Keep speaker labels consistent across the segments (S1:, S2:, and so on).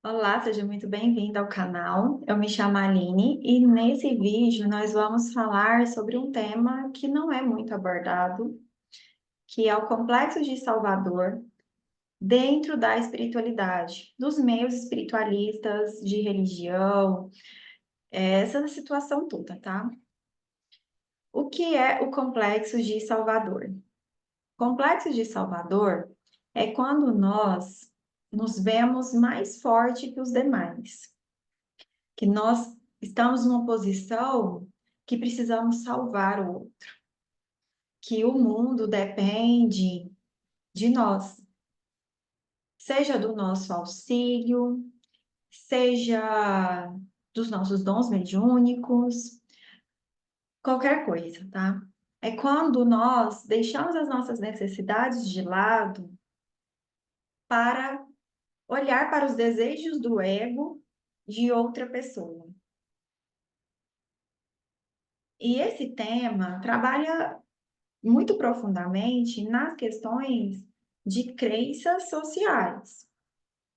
S1: Olá, seja muito bem-vindo ao canal. Eu me chamo Aline e nesse vídeo nós vamos falar sobre um tema que não é muito abordado, que é o Complexo de Salvador dentro da espiritualidade, dos meios espiritualistas, de religião, essa situação toda, tá? O que é o Complexo de Salvador? Complexo de Salvador é quando nós nos vemos mais forte que os demais, que nós estamos numa posição que precisamos salvar o outro, que o mundo depende de nós, seja do nosso auxílio, seja dos nossos dons mediúnicos, qualquer coisa, tá? É quando nós deixamos as nossas necessidades de lado para olhar para os desejos do ego de outra pessoa. E esse tema trabalha muito profundamente nas questões de crenças sociais.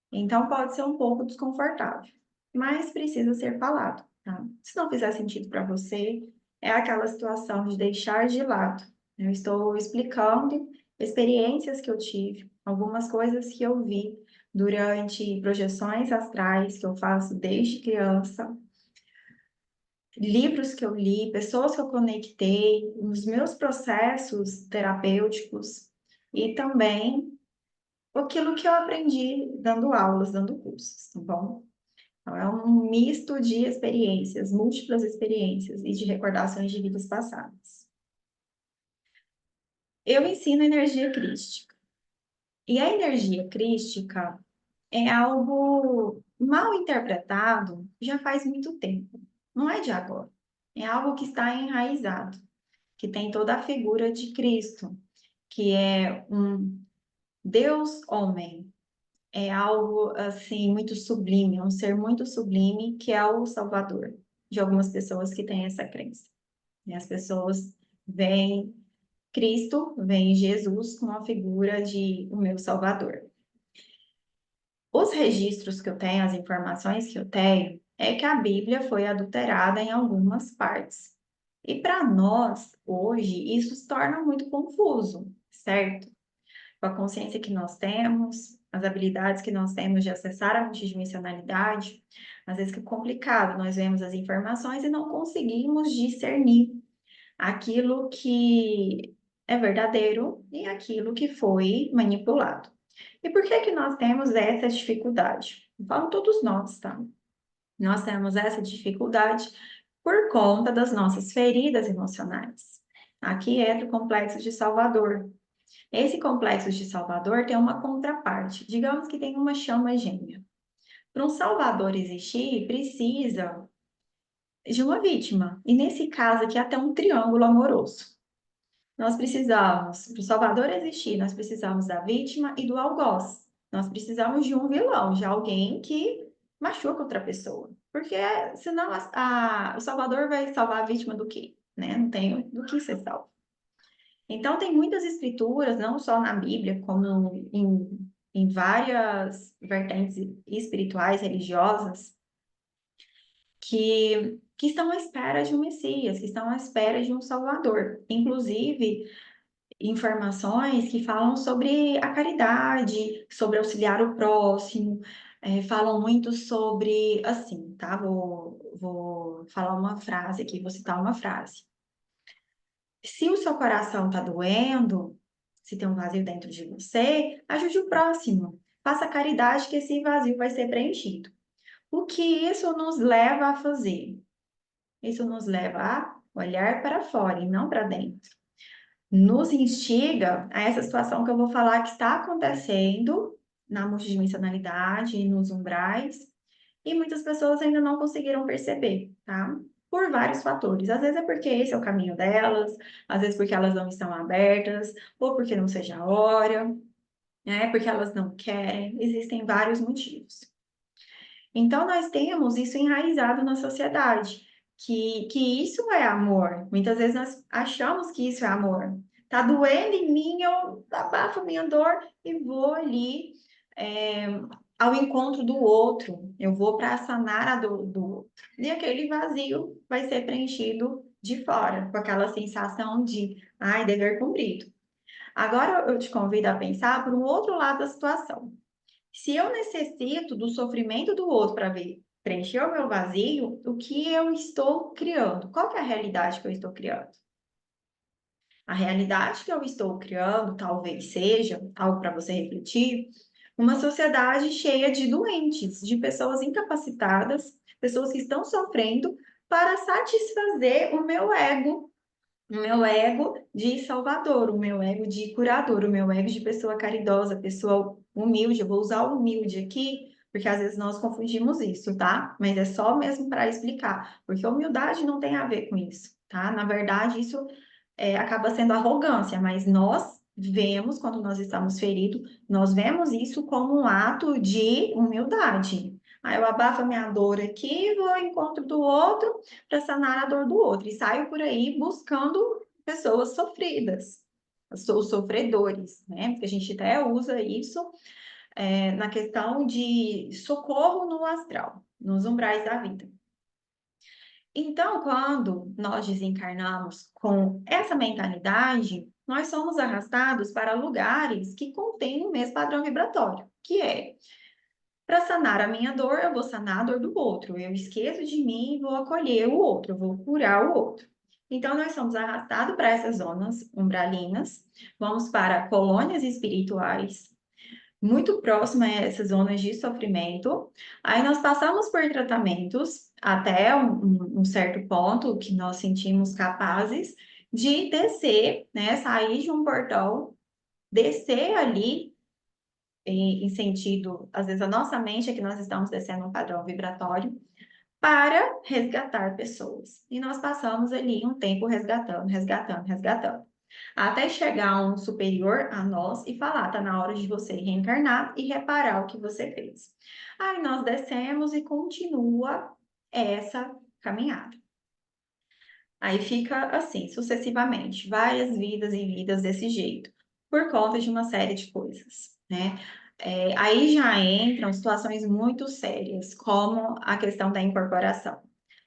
S1: Então, pode ser um pouco desconfortável, mas precisa ser falado, tá? Se não fizer sentido para você, é aquela situação de deixar de lado. Eu estou explicando experiências que eu tive, algumas coisas que eu vi durante projeções astrais que eu faço desde criança, livros que eu li, pessoas que eu conectei, os meus processos terapêuticos e também aquilo que eu aprendi dando aulas, dando cursos, tá bom? Então, é um misto de experiências, múltiplas experiências e de recordações de vidas passadas. Eu ensino energia crística. E a energia crística é algo mal interpretado já faz muito tempo. Não é de agora. É algo que está enraizado, que tem toda a figura de Cristo, que é um Deus homem, é algo assim muito sublime, um ser muito sublime que é o Salvador de algumas pessoas que têm essa crença. E as pessoas veem Cristo, veem Jesus como a figura de o meu Salvador. Os registros que eu tenho, as informações que eu tenho, é que a Bíblia foi adulterada em algumas partes. E para nós, hoje, isso se torna muito confuso, certo? Com a consciência que nós temos, as habilidades que nós temos de acessar a multidimensionalidade, às vezes que é complicado, nós vemos as informações e não conseguimos discernir aquilo que é verdadeiro e aquilo que foi manipulado. E por que que nós temos essa dificuldade? Eu falo todos nós, tá? Nós temos essa dificuldade por conta das nossas feridas emocionais. Aqui entra o complexo de Salvador. Esse complexo de Salvador tem uma contraparte, digamos que tem uma chama gêmea. Para um Salvador existir, precisa de uma vítima. E nesse caso aqui, até um triângulo amoroso. Nós precisamos, para o Salvador existir, nós precisamos da vítima e do algoz. Nós precisamos de um vilão, de alguém que machuca outra pessoa. Porque senão o Salvador vai salvar a vítima do quê? Né? Não tem do que ser salvo. Então, tem muitas escrituras, não só na Bíblia, como em várias vertentes espirituais, religiosas, que estão à espera de um Messias, que estão à espera de um Salvador. Inclusive, informações que falam sobre a caridade, sobre auxiliar o próximo, falam muito sobre, assim, tá? Vou falar uma frase aqui, vou citar uma frase. Se o seu coração está doendo, se tem um vazio dentro de você, ajude o próximo. Faça caridade que esse vazio vai ser preenchido. O que isso nos leva a fazer? Isso nos leva a olhar para fora e não para dentro. Nos instiga a essa situação que eu vou falar que está acontecendo na multidimensionalidade e nos umbrais, e muitas pessoas ainda não conseguiram perceber, tá? Por vários fatores. Às vezes é porque esse é o caminho delas, às vezes porque elas não estão abertas, ou porque não seja a hora, né? Porque elas não querem. Existem vários motivos. Então, nós temos isso enraizado na sociedade, que isso é amor. Muitas vezes nós achamos que isso é amor. Tá doendo em mim, eu abafo minha dor e vou ali ao encontro do outro, eu vou para sanar a dor do outro. E aquele vazio vai ser preenchido de fora, com aquela sensação de, ai, dever cumprido. Agora eu te convido a pensar por um outro lado da situação. Se eu necessito do sofrimento do outro para ver preencher o meu vazio, o que eu estou criando? Qual que é a realidade que eu estou criando? A realidade que eu estou criando talvez seja, algo para você refletir, uma sociedade cheia de doentes, de pessoas incapacitadas, pessoas que estão sofrendo para satisfazer o meu ego de salvador, o meu ego de curador, o meu ego de pessoa caridosa, pessoa humilde. Eu vou usar o humilde aqui, porque às vezes nós confundimos isso, tá? Mas é só mesmo para explicar, porque humildade não tem a ver com isso, tá? Na verdade, isso acaba sendo arrogância, mas nós vemos, quando nós estamos feridos, nós vemos isso como um ato de humildade. Aí eu abafo a minha dor aqui, vou ao encontro do outro para sanar a dor do outro. E saio por aí buscando pessoas sofridas, os sofredores, né? Porque a gente até usa isso na questão de socorro no astral, nos umbrais da vida. Então, quando nós desencarnamos com essa mentalidade, nós somos arrastados para lugares que contêm o mesmo padrão vibratório, que é para sanar a minha dor, eu vou sanar a dor do outro. Eu esqueço de mim e vou acolher o outro, eu vou curar o outro. Então, nós somos arrastados para essas zonas umbralinas, vamos para colônias espirituais, muito próxima a essas zonas de sofrimento. Aí nós passamos por tratamentos até um certo ponto que nós sentimos capazes de descer, né? Sair de um portão, descer ali em sentido, às vezes a nossa mente é que nós estamos descendo um padrão vibratório para resgatar pessoas. E nós passamos ali um tempo resgatando, resgatando, resgatando. Até chegar um superior a nós e falar, tá na hora de você reencarnar e reparar o que você fez. Aí nós descemos e continua essa caminhada. Aí fica assim, sucessivamente, várias vidas e vidas desse jeito, por conta de uma série de coisas, né? Aí já entram situações muito sérias, como a questão da incorporação.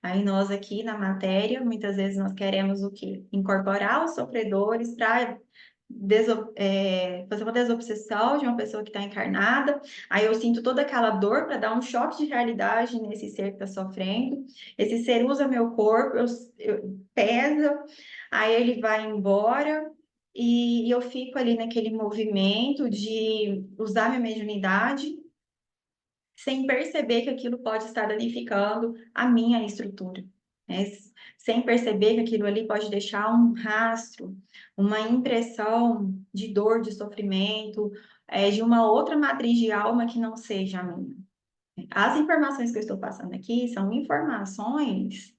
S1: Aí nós aqui na matéria, muitas vezes nós queremos o quê? Incorporar os sofredores para fazer uma desobsessão de uma pessoa que está encarnada. Aí eu sinto toda aquela dor para dar um choque de realidade nesse ser que está sofrendo. Esse ser usa meu corpo, pesa, aí ele vai embora e eu fico ali naquele movimento de usar minha mediunidade sem perceber que aquilo pode estar danificando a minha estrutura, né? Sem perceber que aquilo ali pode deixar um rastro, uma impressão de dor, de sofrimento, de uma outra matriz de alma que não seja a minha. As informações que eu estou passando aqui são informações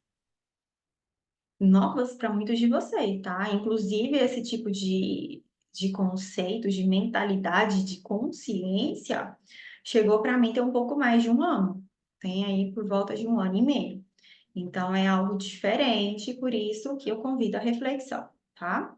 S1: novas para muitos de vocês, tá? Inclusive, esse tipo de conceito, de mentalidade, de consciência, chegou para mim tem um pouco mais de um ano. Tem aí por volta de um ano e meio. Então, é algo diferente, por isso que eu convido a reflexão, tá?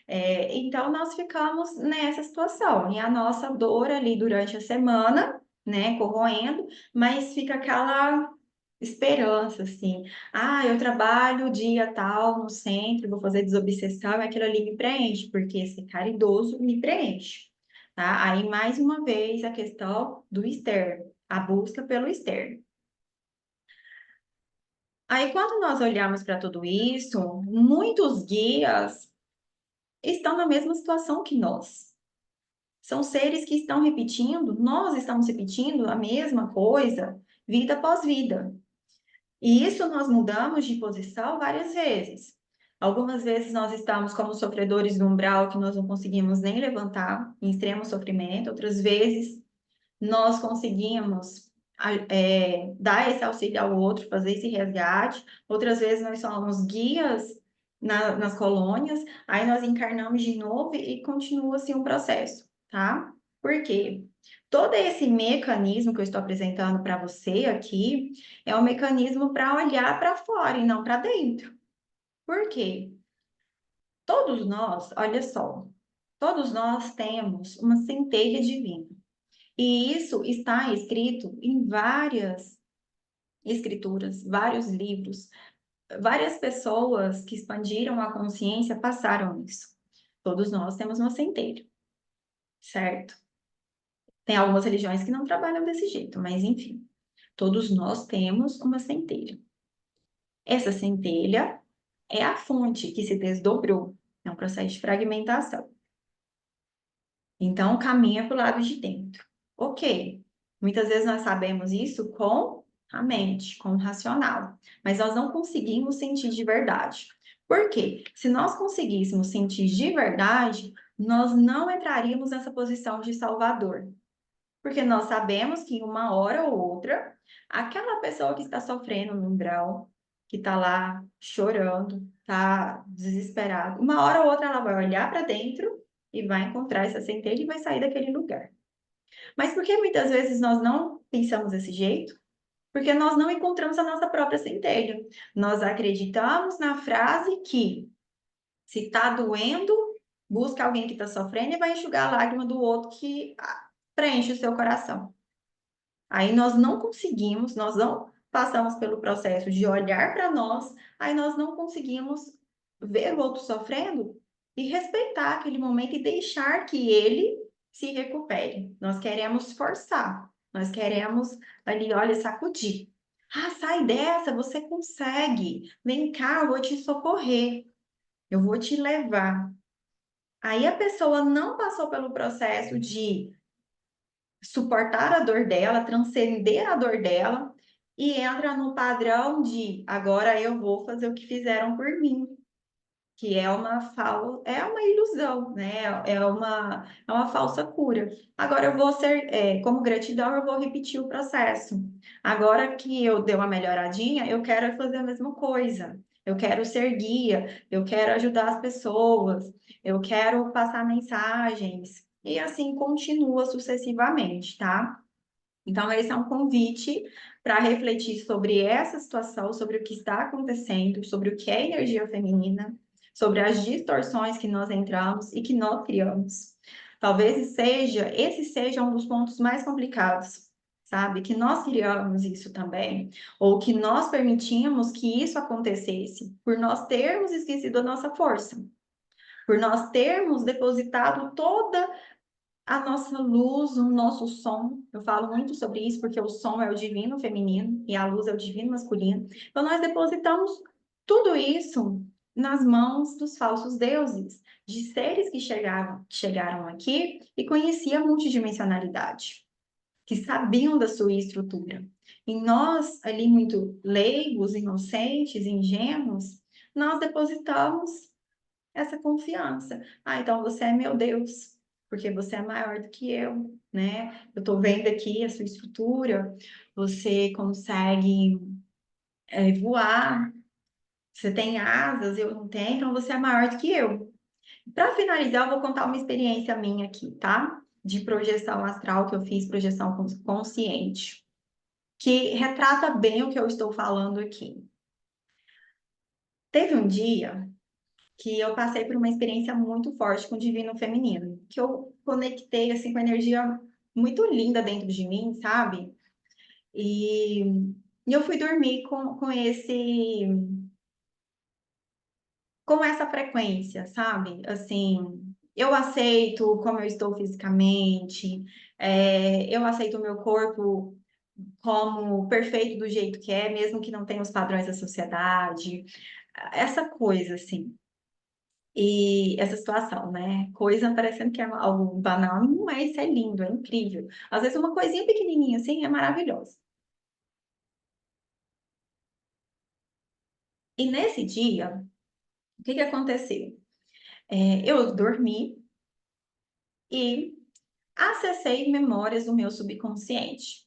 S1: Então, nós ficamos nessa situação. E a nossa dor ali durante a semana, né, corroendo, mas fica aquela esperança, assim. Ah, eu trabalho dia tal no centro, vou fazer desobsessão e aquilo ali me preenche, porque ser caridoso me preenche, tá? Aí, mais uma vez, a questão do externo, a busca pelo externo. Aí, quando nós olhamos para tudo isso, muitos guias estão na mesma situação que nós. São seres que estão repetindo, nós estamos repetindo a mesma coisa, vida após vida. E isso nós mudamos de posição várias vezes. Algumas vezes nós estamos como sofredores do umbral que nós não conseguimos nem levantar, em extremo sofrimento. Outras vezes nós conseguimos dar esse auxílio ao outro, fazer esse resgate. Outras vezes nós somos guias nas colônias, aí nós encarnamos de novo e continua assim um processo, tá? Por quê? Todo esse mecanismo que eu estou apresentando para você aqui é um mecanismo para olhar para fora e não para dentro. Por quê? Todos nós, olha só, todos nós temos uma centelha divina. E isso está escrito em várias escrituras, vários livros. Várias pessoas que expandiram a consciência passaram isso. Todos nós temos uma centelha, certo? Tem algumas religiões que não trabalham desse jeito, mas enfim, todos nós temos uma centelha. Essa centelha é a fonte que se desdobrou, é um processo de fragmentação. Então, caminha para o lado de dentro. Ok, muitas vezes nós sabemos isso com a mente, com o racional, mas nós não conseguimos sentir de verdade. Por quê? Se nós conseguíssemos sentir de verdade, nós não entraríamos nessa posição de salvador. Porque nós sabemos que uma hora ou outra, aquela pessoa que está sofrendo no umbral, que está lá chorando, está desesperada, uma hora ou outra ela vai olhar para dentro e vai encontrar essa centelha e vai sair daquele lugar. Mas por que muitas vezes nós não pensamos desse jeito? Porque nós não encontramos a nossa própria centelha. Nós acreditamos na frase que se está doendo, busca alguém que está sofrendo e vai enxugar a lágrima do outro que preenche o seu coração. Aí nós não conseguimos, nós não passamos pelo processo de olhar para nós, aí nós não conseguimos ver o outro sofrendo e respeitar aquele momento e deixar que ele se recupere. Nós queremos forçar, nós queremos ali, olha, sacudir. Ah, sai dessa, você consegue. Vem cá, eu vou te socorrer, eu vou te levar. Aí a pessoa não passou pelo processo de suportar a dor dela, transcender a dor dela e entra no padrão de agora eu vou fazer o que fizeram por mim, que é uma ilusão, né? É uma falsa cura. Agora eu vou ser, como gratidão, eu vou repetir o processo. Agora que eu dei uma melhoradinha, eu quero fazer a mesma coisa. Eu quero ser guia, eu quero ajudar as pessoas, eu quero passar mensagens. E assim continua sucessivamente, tá? Então, esse é um convite para refletir sobre essa situação, sobre o que está acontecendo, sobre o que é energia feminina, sobre as distorções que nós entramos e que nós criamos. Talvez esse seja um dos pontos mais complicados, sabe? Que nós criamos isso também, ou que nós permitimos que isso acontecesse, por nós termos esquecido a nossa força, por nós termos depositado toda a nossa luz, o nosso som. Eu falo muito sobre isso porque o som é o divino feminino e a luz é o divino masculino. Então, nós depositamos tudo isso nas mãos dos falsos deuses, de seres que chegaram aqui e conheciam a multidimensionalidade, que sabiam da sua estrutura. E nós, ali muito leigos, inocentes, ingênuos, nós depositamos essa confiança. Ah, então você é meu Deus, porque você é maior do que eu, né? Eu tô vendo aqui a sua estrutura, você consegue voar, você tem asas, eu não tenho, então você é maior do que eu. Para finalizar, eu vou contar uma experiência minha aqui, tá? De projeção astral que eu fiz, projeção consciente, que retrata bem o que eu estou falando aqui. Teve um dia que eu passei por uma experiência muito forte com o divino feminino, que eu conectei assim com a energia muito linda dentro de mim, sabe? E, e eu fui dormir com essa frequência, sabe? Assim, eu aceito como eu estou fisicamente, eu aceito o meu corpo como perfeito do jeito que é, mesmo que não tenha os padrões da sociedade, essa coisa assim. E essa situação, né? Coisa parecendo que é algo banal, não é, isso é lindo, é incrível. Às vezes uma coisinha pequenininha assim é maravilhosa. E nesse dia, o que que aconteceu? Eu dormi e acessei memórias do meu subconsciente.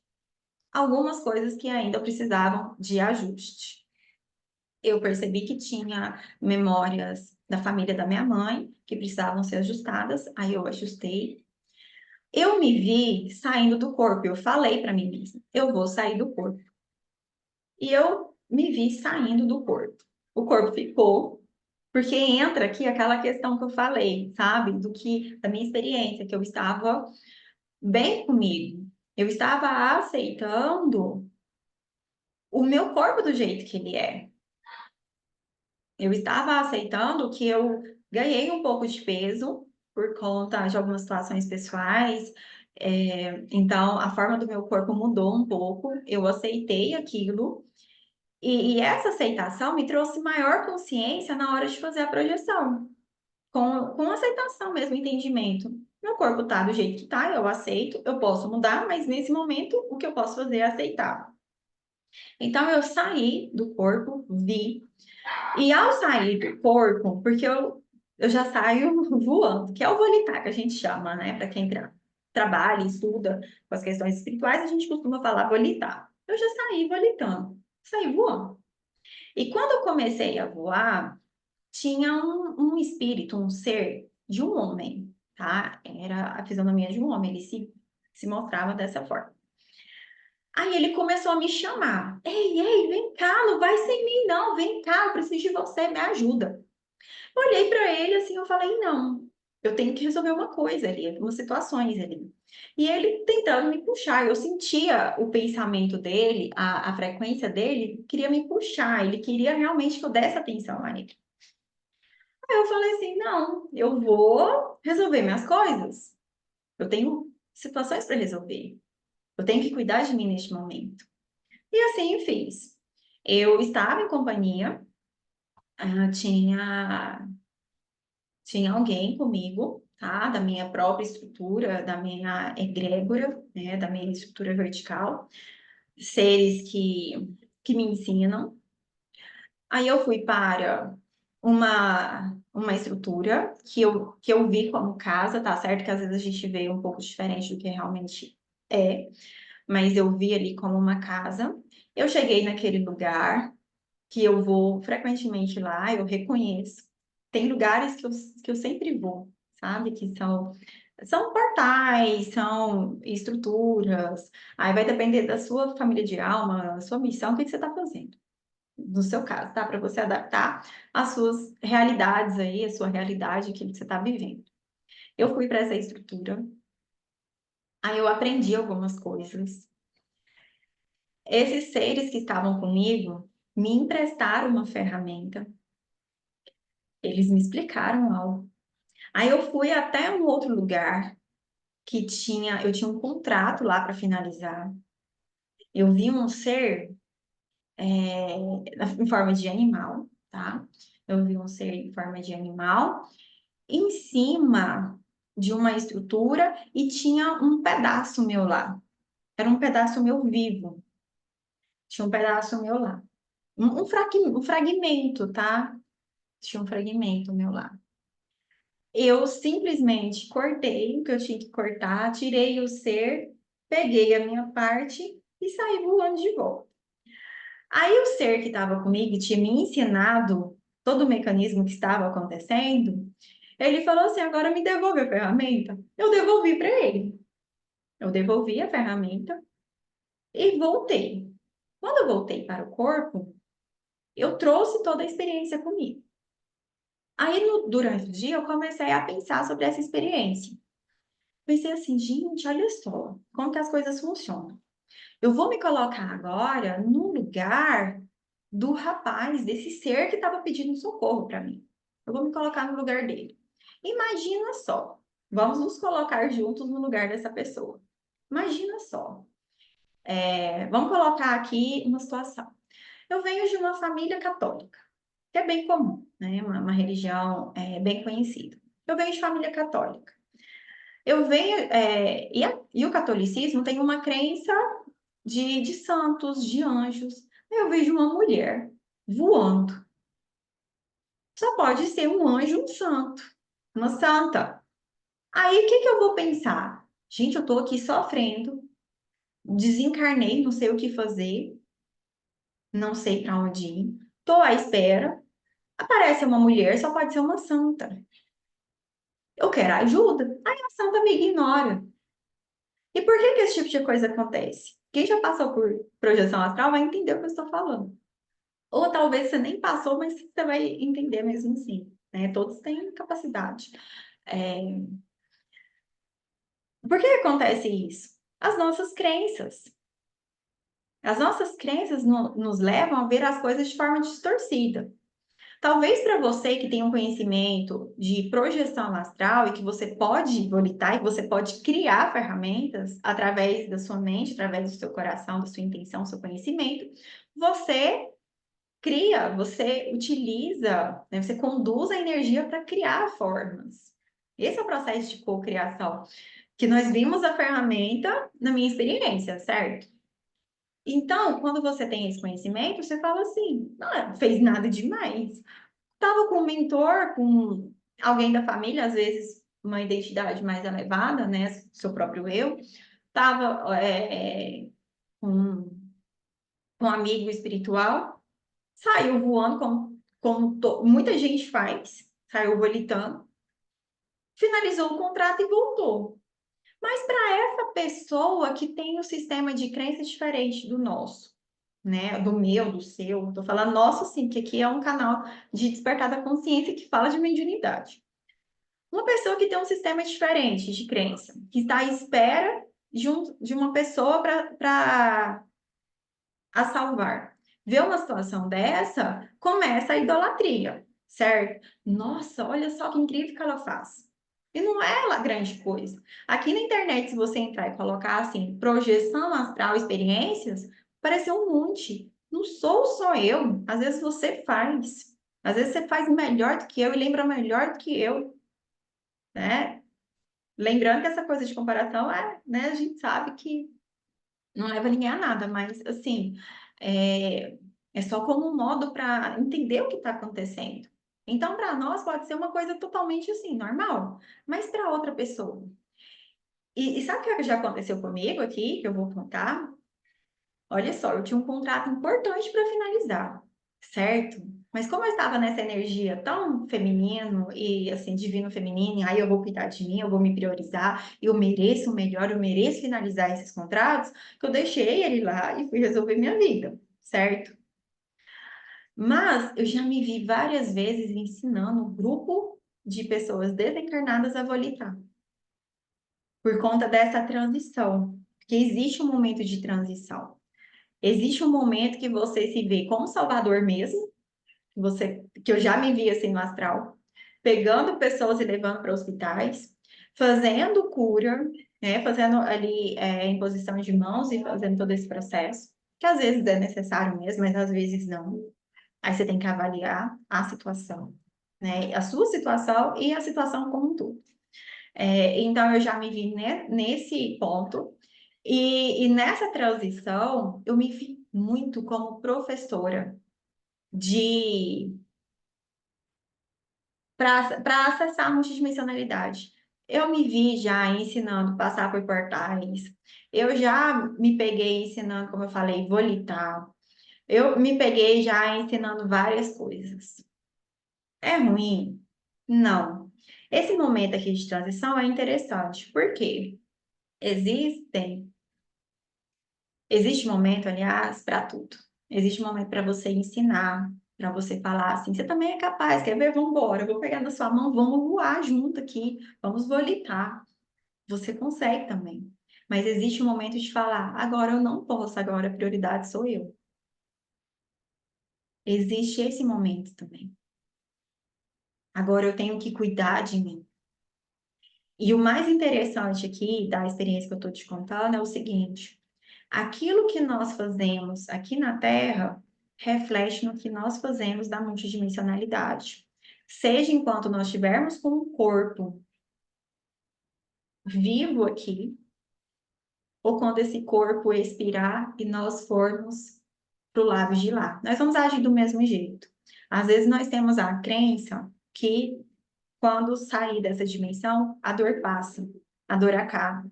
S1: Algumas coisas que ainda precisavam de ajuste. Eu percebi que tinha memórias da família da minha mãe que precisavam ser ajustadas, aí eu ajustei. Eu me vi saindo do corpo, eu falei para mim mesma, eu vou sair do corpo. E eu me vi saindo do corpo. O corpo ficou, porque entra aqui aquela questão que eu falei, sabe? Da minha experiência, que eu estava bem comigo. Eu estava aceitando o meu corpo do jeito que ele é. Eu estava aceitando que eu ganhei um pouco de peso por conta de algumas situações pessoais. Então, a forma do meu corpo mudou um pouco. Eu aceitei aquilo. E essa aceitação me trouxe maior consciência na hora de fazer a projeção. Com aceitação mesmo, entendimento. Meu corpo tá do jeito que tá, eu aceito, eu posso mudar, mas nesse momento o que eu posso fazer é aceitar. Então eu saí do corpo, vi, e ao sair do corpo, porque eu já saio voando, que é o volitar que a gente chama, né? Para quem trabalha, estuda com as questões espirituais, a gente costuma falar volitar. Eu já saí volitando, saí voando. E quando eu comecei a voar, tinha um espírito, um ser de um homem, tá? Era a fisionomia de um homem, ele se mostrava dessa forma. Aí ele começou a me chamar. Ei, ei, vem cá, não vai sem mim, não. Vem cá, eu preciso de você, me ajuda. Olhei para ele assim, eu falei, não, eu tenho que resolver uma coisa ali, algumas situações ali. E ele tentando me puxar, eu sentia o pensamento dele, a frequência dele, queria me puxar, ele queria realmente que eu desse atenção a ele. Aí eu falei assim, não, eu vou resolver minhas coisas. Eu tenho situações para resolver. Eu tenho que cuidar de mim neste momento. E assim fiz. Eu estava em companhia, tinha alguém comigo, tá? Da minha própria estrutura, da minha egrégora, né? Da minha estrutura vertical, seres que me ensinam. Aí eu fui para uma estrutura que eu vi como casa, tá certo? Que às vezes a gente vê um pouco diferente do que realmente é, mas eu vi ali como uma casa. Eu cheguei naquele lugar que eu vou frequentemente lá, eu reconheço. Tem lugares que eu sempre vou, sabe? Que são portais, são estruturas. Aí vai depender da sua família de alma, da sua missão, o que você está fazendo. No seu caso, tá? Para você adaptar as suas realidades aí, a sua realidade, aquilo que você está vivendo. Eu fui para essa estrutura, aí eu aprendi algumas coisas. Esses seres que estavam comigo me emprestaram uma ferramenta, eles me explicaram algo. Aí eu fui até um outro lugar eu tinha um contrato lá para finalizar. Eu vi um ser em forma de animal, tá? Eu vi um ser em forma de animal em cima de uma estrutura e tinha um pedaço meu lá. Era um pedaço meu vivo. Tinha um pedaço meu lá. Um fragmento, tá? Tinha um fragmento meu lá. Eu simplesmente cortei o que eu tinha que cortar, tirei o ser, peguei a minha parte e saí voando de volta. Aí o ser que estava comigo, tinha me ensinado todo o mecanismo que estava acontecendo, ele falou assim: agora me devolve a ferramenta. Eu devolvi para ele. Eu devolvi a ferramenta e voltei. Quando eu voltei para o corpo, eu trouxe toda a experiência comigo. Aí, durante o dia, eu comecei a pensar sobre essa experiência. Pensei assim, gente, olha só como que as coisas funcionam. Eu vou me colocar agora no lugar do rapaz, desse ser que estava pedindo socorro para mim. Eu vou me colocar no lugar dele. Imagina só, vamos nos colocar juntos no lugar dessa pessoa. Imagina só, vamos colocar aqui uma situação. Eu venho de uma família católica, que é bem comum, né? Uma religião bem conhecida. Eu venho de família católica. Eu venho, e o catolicismo tem uma crença de santos, de anjos. Eu vejo uma mulher voando. Só pode ser um anjo, um santo, uma santa. Aí o que que eu vou pensar? Gente, eu tô aqui sofrendo, desencarnei, não sei o que fazer, não sei para onde ir, tô à espera. Aparece uma mulher, só pode ser uma santa. Eu quero ajuda. Aí a santa me ignora. E por que que esse tipo de coisa acontece? Quem já passou por projeção astral vai entender o que eu estou falando. Ou talvez você nem passou, mas você vai entender mesmo assim, né? Todos têm capacidade. É, Por que acontece isso? As nossas crenças. As nossas crenças nos levam a ver as coisas de forma distorcida. Talvez para você que tem um conhecimento de projeção astral e que você pode volitar e que você pode criar ferramentas através da sua mente, através do seu coração, da sua intenção, do seu conhecimento, você cria, você utiliza, né, você conduz a energia para criar formas. Esse é o processo de cocriação, que nós vimos a ferramenta na minha experiência, certo? Então, quando você tem esse conhecimento, você fala assim, não fez nada demais. Estava com um mentor, com alguém da família, às vezes uma identidade mais elevada, né? Seu próprio eu. Estava com um amigo espiritual, saiu voando, como muita gente faz, saiu volitando, finalizou o contrato e voltou. Mas para essa pessoa que tem um sistema de crença diferente do nosso, né? Do meu, do seu, estou falando nosso sim, que aqui é um canal de despertar da consciência que fala de mediunidade. Uma pessoa que tem um sistema diferente de crença, que está à espera de uma pessoa para a salvar. Vê uma situação dessa, começa a idolatria, certo? Nossa, olha só que incrível que ela faz. E não é lá grande coisa. Aqui na internet, se você entrar e colocar assim, projeção astral, experiências, apareceu um monte. Não sou só eu. Às vezes você faz. Às vezes você faz melhor do que eu e lembra melhor do que eu, né? Lembrando que essa coisa de comparação né, a gente sabe que não leva ninguém a nada, mas assim, é, é só como um modo para entender o que está acontecendo. Então, para nós pode ser uma coisa totalmente assim, normal, mas para outra pessoa. E sabe o que já aconteceu comigo aqui, que eu vou contar? Olha só, eu tinha um contrato importante para finalizar, certo? Mas como eu estava nessa energia tão feminino e assim, divino feminino, aí eu vou cuidar de mim, eu vou me priorizar, eu mereço o melhor, eu mereço finalizar esses contratos, que eu deixei ele lá e fui resolver minha vida, certo? Mas eu já me vi várias vezes ensinando um grupo de pessoas desencarnadas a volitar, por conta dessa transição, porque existe um momento de transição. Existe um momento que você se vê como Salvador mesmo, que eu já me vi assim no astral, pegando pessoas e levando para hospitais, fazendo cura, né, fazendo ali imposição de mãos e fazendo todo esse processo, que às vezes é necessário mesmo, mas às vezes não. Aí você tem que avaliar a situação, né, a sua situação e a situação como um todo. Então eu já me vi nesse ponto. E nessa transição, eu me vi muito como professora de para acessar a multidimensionalidade. Eu me vi já ensinando passar por portais. Eu já me peguei ensinando, como eu falei, volitar. Eu me peguei já ensinando várias coisas. É ruim? Não. Esse momento aqui de transição é interessante, porque existem existe momento, aliás, para tudo. Existe momento para você ensinar, para você falar assim, você também é capaz, quer ver? Vamos embora, eu vou pegar na sua mão, vamos voar junto aqui, vamos volitar. Você consegue também. Mas existe um momento de falar, agora eu não posso, agora a prioridade sou eu. Existe esse momento também. Agora eu tenho que cuidar de mim. E o mais interessante aqui da experiência que eu estou te contando é o seguinte: aquilo que nós fazemos aqui na Terra reflete no que nós fazemos da multidimensionalidade. Seja enquanto nós estivermos com um corpo vivo aqui, ou quando esse corpo expirar e nós formos para o lado de lá. Nós vamos agir do mesmo jeito. Às vezes nós temos a crença que quando sair dessa dimensão, a dor passa, a dor acaba.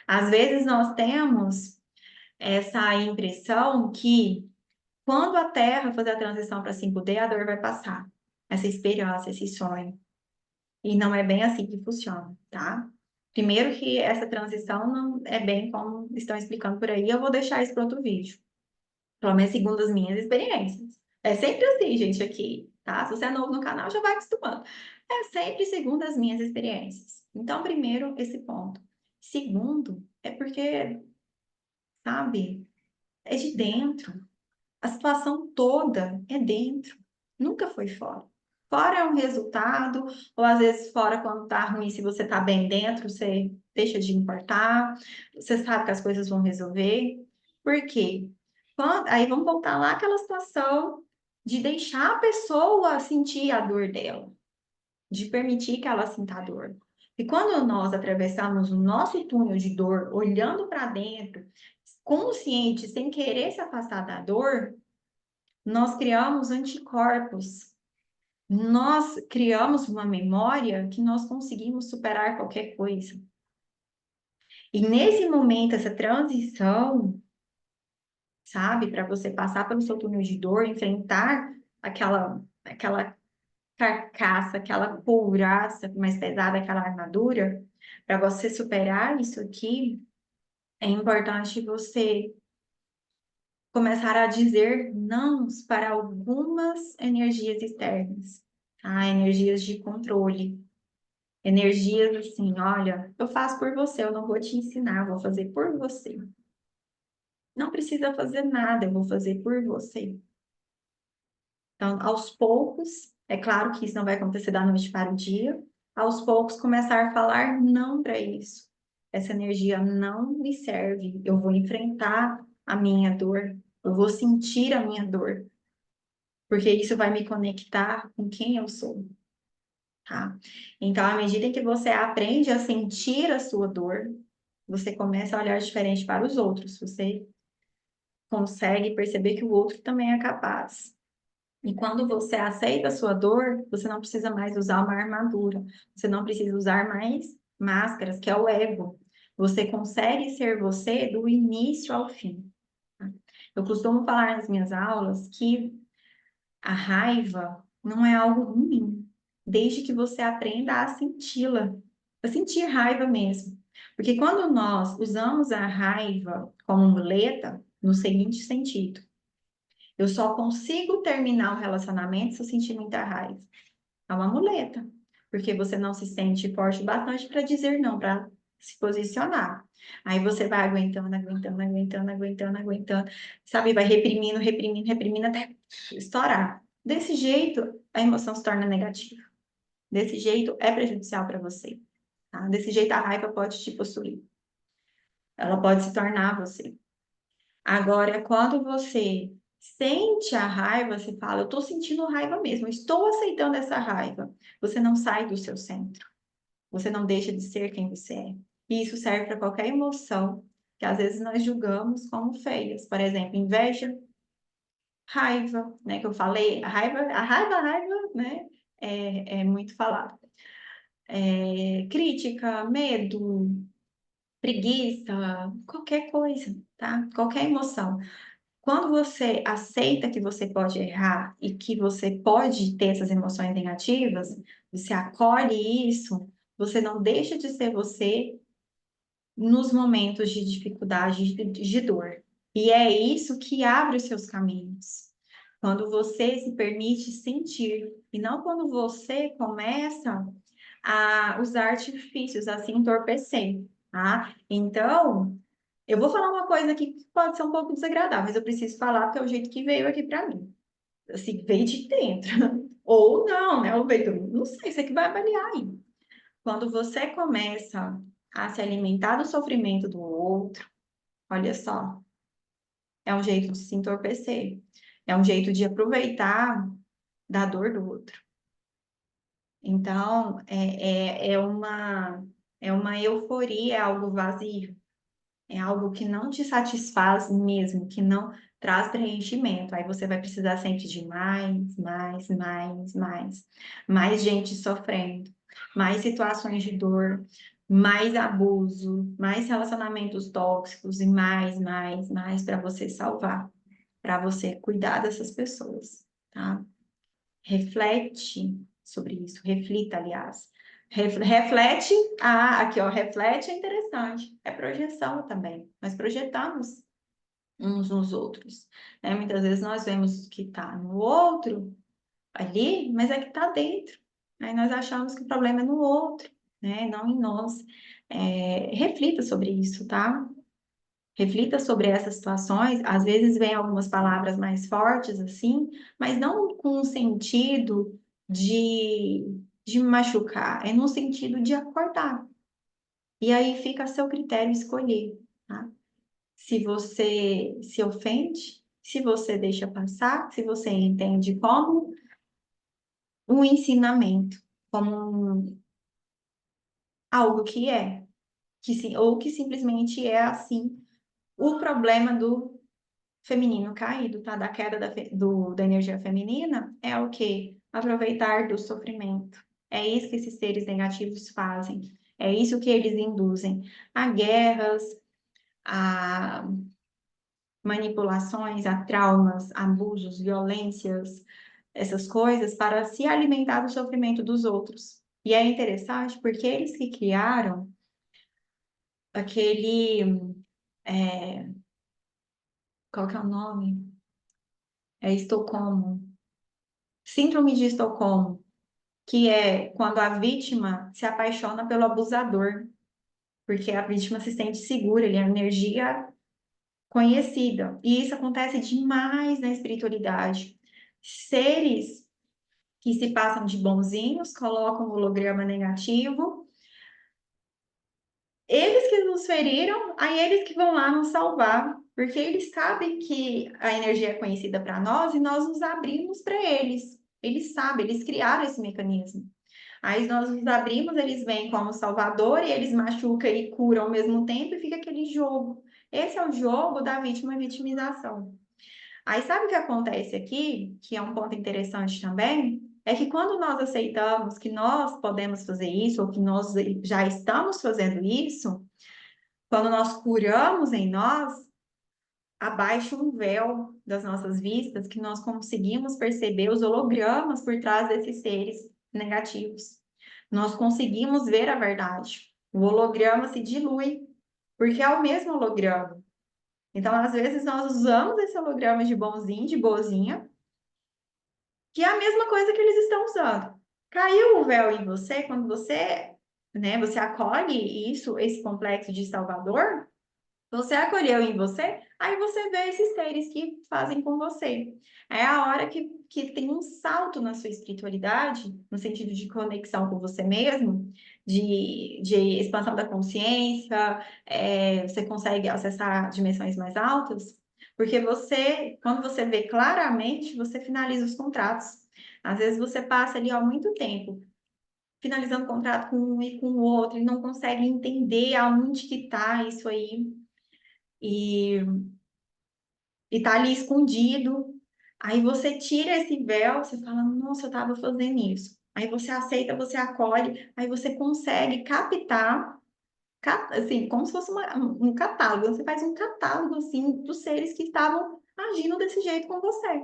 S1: Às vezes nós temos essa impressão que quando a Terra fazer a transição para 5D, a dor vai passar. Essa esperança, esse sonho. E não é bem assim que funciona, tá? Primeiro que essa transição não é bem como estão explicando por aí, eu vou deixar isso para outro vídeo. Pelo menos segundo as minhas experiências. É sempre assim, gente, aqui, tá? Se você é novo no canal, já vai acostumando. É sempre segundo as minhas experiências. Então, primeiro, esse ponto. Segundo, é porque, sabe, é de dentro. A situação toda é dentro, nunca foi fora. Fora é um resultado, ou às vezes fora quando tá ruim, se você tá bem dentro, você deixa de importar, você sabe que as coisas vão resolver. Por quê? Aí vamos voltar lá àquela situação de deixar a pessoa sentir a dor dela, de permitir que ela sinta a dor. E quando nós atravessamos o nosso túnel de dor, olhando para dentro, consciente, sem querer se afastar da dor, nós criamos anticorpos. Nós criamos uma memória que nós conseguimos superar qualquer coisa. E nesse momento, essa transição, sabe, para você passar pelo seu túnel de dor, enfrentar aquela carcaça, aquela couraça mais pesada, aquela armadura, para você superar isso aqui, é importante você começar a dizer nãos para algumas energias externas, tá? Energias de controle, energias assim, olha, eu faço por você, eu não vou te ensinar, eu vou fazer por você. Não precisa fazer nada, eu vou fazer por você. Então, aos poucos, é claro que isso não vai acontecer da noite para o dia, aos poucos começar a falar não para isso. Essa energia não me serve, eu vou enfrentar a minha dor, eu vou sentir a minha dor, porque isso vai me conectar com quem eu sou, tá? Então, à medida que você aprende a sentir a sua dor, você começa a olhar diferente para os outros, você consegue perceber que o outro também é capaz. E quando você aceita a sua dor, você não precisa mais usar uma armadura, você não precisa usar mais máscaras, que é o ego. Você consegue ser você do início ao fim, tá? Eu costumo falar nas minhas aulas que a raiva não é algo ruim, desde que você aprenda a senti-la, a sentir raiva mesmo. Porque quando nós usamos a raiva como muleta, no seguinte sentido, eu só consigo terminar o relacionamento se eu sentir muita raiva. É uma muleta, porque você não se sente forte bastante para dizer não, para se posicionar. Aí você vai aguentando, aguentando, aguentando, aguentando, aguentando, sabe? Vai reprimindo, reprimindo, reprimindo até estourar. Desse jeito, a emoção se torna negativa. Desse jeito, é prejudicial para você. Tá? Desse jeito, a raiva pode te possuir. Ela pode se tornar você. Agora, quando você sente a raiva, você fala, eu estou sentindo raiva mesmo, eu estou aceitando essa raiva. Você não sai do seu centro. Você não deixa de ser quem você é. E isso serve para qualquer emoção que às vezes nós julgamos como feias. Por exemplo, inveja, raiva, né? Que eu falei, a raiva, né? É muito falado. Crítica, medo, preguiça, qualquer coisa, tá? Qualquer emoção. Quando você aceita que você pode errar e que você pode ter essas emoções negativas, você acolhe isso, você não deixa de ser você nos momentos de dificuldade, de dor. E é isso que abre os seus caminhos. Quando você se permite sentir, e não quando você começa a usar artifícios, a se entorpecer, tá? Então, eu vou falar uma coisa aqui que pode ser um pouco desagradável, mas eu preciso falar porque é o jeito que veio aqui para mim. Assim, veio de dentro. Ou não, né? Ou veio, não sei, você que vai avaliar aí. Quando você começa a se alimentar do sofrimento do outro, olha só, é um jeito de se entorpecer. É um jeito de aproveitar da dor do outro. Então, é uma euforia, é algo vazio. É algo que não te satisfaz mesmo, que não traz preenchimento. Aí você vai precisar sempre de mais, mais, mais, mais. Mais gente sofrendo, mais situações de dor, mais abuso, mais relacionamentos tóxicos e mais para você salvar, para você cuidar dessas pessoas, tá? Reflete sobre isso, reflita, aliás. Reflete, aqui ó, reflete é interessante, é projeção também. Nós projetamos uns nos outros, né? Muitas vezes nós vemos o que está no outro ali, mas é que está dentro. Aí nós achamos que o problema é no outro, né? Não em nós. Reflita sobre isso, tá? Reflita sobre essas situações. Às vezes vem algumas palavras mais fortes, assim, mas não com o sentido de machucar, é no sentido de acordar. E aí fica a seu critério escolher, tá? Se você se ofende, se você deixa passar, se você entende como um ensinamento, como algo que é, ou que simplesmente é assim o problema do feminino caído, tá? Da queda da energia feminina é o quê? Aproveitar do sofrimento. É isso que esses seres negativos fazem. É isso que eles induzem a guerras, a manipulações, a traumas, abusos, violências, essas coisas para se alimentar do sofrimento dos outros. E é interessante porque eles que criaram aquele, é, qual que é o nome? É Estocolmo. Síndrome de Estocolmo, que é quando a vítima se apaixona pelo abusador, porque a vítima se sente segura, ele é uma energia conhecida. E isso acontece demais na espiritualidade. Seres que se passam de bonzinhos, colocam um holograma negativo, eles que nos feriram, aí eles que vão lá nos salvar, porque eles sabem que a energia é conhecida para nós e nós nos abrimos para eles. Eles sabem, eles criaram esse mecanismo. Aí nós nos abrimos, eles vêm como salvador e eles machucam e curam ao mesmo tempo e fica aquele jogo. Esse é o jogo da vítima vitimização. Aí sabe o que acontece aqui, que é um ponto interessante também? É que quando nós aceitamos que nós podemos fazer isso, ou que nós já estamos fazendo isso, quando nós curamos em nós, abaixa um véu das nossas vistas que nós conseguimos perceber os hologramas por trás desses seres negativos. Nós conseguimos ver a verdade. O holograma se dilui, porque é o mesmo holograma. Então, às vezes, nós usamos esse holograma de bonzinho, de boazinha, que é a mesma coisa que eles estão usando. Caiu o véu em você quando você, né, você acolhe isso, esse complexo de Salvador, você acolheu em você, aí você vê esses seres que fazem com você. É a hora que tem um salto na sua espiritualidade, no sentido de conexão com você mesmo, de expansão da consciência, você consegue acessar dimensões mais altas, porque você, quando você vê claramente, você finaliza os contratos. Às vezes você passa ali há muito tempo finalizando o contrato com um e com o outro, e não consegue entender aonde que está isso aí e, e tá ali escondido. Aí você tira esse véu, você fala, nossa, eu estava fazendo isso. Aí você aceita, você acolhe, aí você consegue captar, assim, como se fosse um catálogo. Você faz um catálogo, assim, dos seres que estavam agindo desse jeito com você.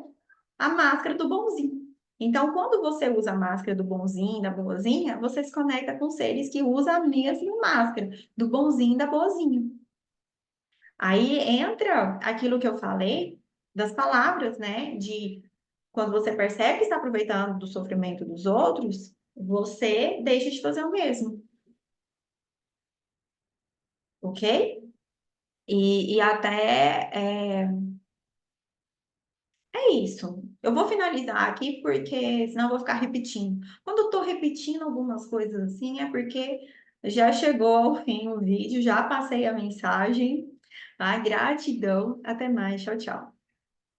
S1: A máscara do bonzinho. Então, quando você usa a máscara do bonzinho, da boazinha, você se conecta com seres que usam a mesma máscara, do bonzinho e da boazinha. Aí entra aquilo que eu falei das palavras, né? De quando você percebe que está aproveitando do sofrimento dos outros, você deixa de fazer o mesmo, ok? E até é isso. Eu vou finalizar aqui porque senão eu vou ficar repetindo. Quando eu estou repetindo algumas coisas assim, é porque já chegou ao fim o vídeo, já passei a mensagem. Tá? Gratidão. Até mais. Tchau, tchau.